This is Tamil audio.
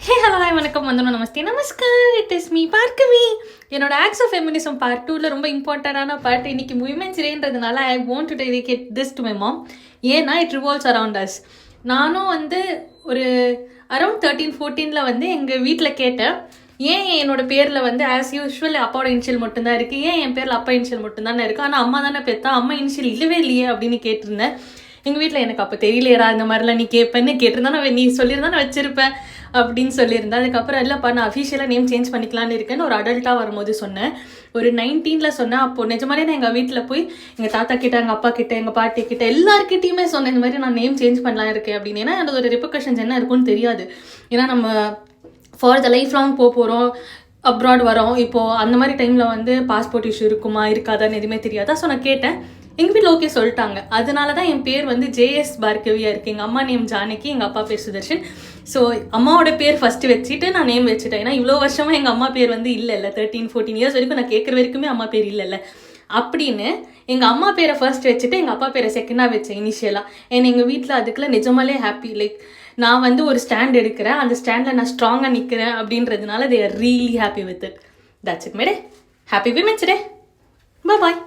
ஹே ஹலோ ஹாய் வணக்கம் வந்தனம் நமஸ்தே நமஸ்கார். It is me Bhargavi. என்னோட ஆக்ட்ஸ் ஆஃப் ஃபெமினிசம் பார்ட் 2ல ரொம்ப இம்பார்ட்டண்டான பார்ட். இன்னைக்கு விமென்ஸ் டேன்றதுனால I want to dedicate this to my mom. ஏன்னா இட் ரிவால்வ்ஸ் அரவுண்ட் அஸ். நானும் ஒரு அரௌண்ட் 13-14 எங்கள் வீட்டில் கேட்டேன், ஏன் என்னோட பேரில் ஆஸ் யூஸ்வல் அப்பாவோட இனிஷியல் மட்டும்தான் இருக்குது, ஏன் என் பேரில் அப்பா இனிஷியல் மட்டும்தானே இருக்குது, ஆனால் அம்மா தானே பெற்றா, அம்மா இனிஷியல் இல்லவே இல்லையே அப்படின்னு கேட்டிருந்தேன். எங்கள் வீட்டில் எனக்கு அப்போ தெரியலையடா இந்த மாதிரிலாம் நீ கேட்பேன்னு கேட்டிருந்தா, நான் நீ சொல்லியிருந்தா நான் வச்சுருப்பேன் அப்படின்னு சொல்லியிருந்தேன். அதுக்கப்புறம் இல்லைப்பா நான் அஃபிஷியலாக நேம் சேஞ்ச் பண்ணிக்கலான்னு இருக்கேன்னு ஒரு அடல்ட்டாக வரும்போது சொன்னேன். ஒரு 19 சொன்னேன். அப்போது நிஜமாலே நான் எங்கள் வீட்டில் போய் எங்கள் தாத்தா கிட்ட, எங்கள் அப்பா கிட்ட, எங்கள் பாட்டி கிட்ட எல்லாருக்கிட்டையுமே சொன்னேன், இந்த மாதிரி நான் நேம் சேஞ்ச் பண்ணலாம் இருக்கேன் அப்படின்னு. ஏன்னா அதோட ரிப்பர்கஷன்ஸ் என்ன இருக்குன்னு தெரியாது. ஏன்னா நம்ம ஃபார் த லைஃப் லாங் போகிறோம், அப்ராட் வரோம். இப்போது அந்த மாதிரி டைமில் பாஸ்போர்ட் இஷ்யூ இருக்குமா இருக்காதான்னு எதுவுமே தெரியாதா. ஸோ நான் கேட்டேன், எங்கள் வீட்டில் ஓகே சொல்லிட்டாங்க. அதனால தான் என் பேர் ஜேஎஸ் பார்கவியாக இருக்குது. எங்கள் அம்மா நேம் ஜானகி, எங்கள் அப்பா பேர் சுதர்ஷன். ஸோ அம்மாவோட பேர் ஃபஸ்ட்டு வச்சுட்டு நான் நேம் வச்சுட்டேன். ஏன்னா இவ்வளோ வருஷமாக எங்கள் அம்மா பேர் இல்லை 13-14 இயர்ஸ் வரைக்கும் நான் கேட்குற வரைக்குமே அம்மா பேர் இல்லைல்ல அப்படின்னு எங்கள் அம்மா பேரை ஃபர்ஸ்ட் வச்சுட்டு எங்கள் அப்பா பேரை செகண்டாக வச்சேன் இனிஷியலாக. ஏன்னா எங்கள் வீட்டில் அதுக்குள்ளே நிஜமாலே ஹாப்பி. லைக் நான் ஒரு ஸ்டாண்ட் எடுக்கிறேன், அந்த ஸ்டாண்டில் நான் ஸ்ட்ராங்காக நிற்கிறேன் அப்படின்றதுனால they are really happy with it. That's it my day. Happy women's day. Bye.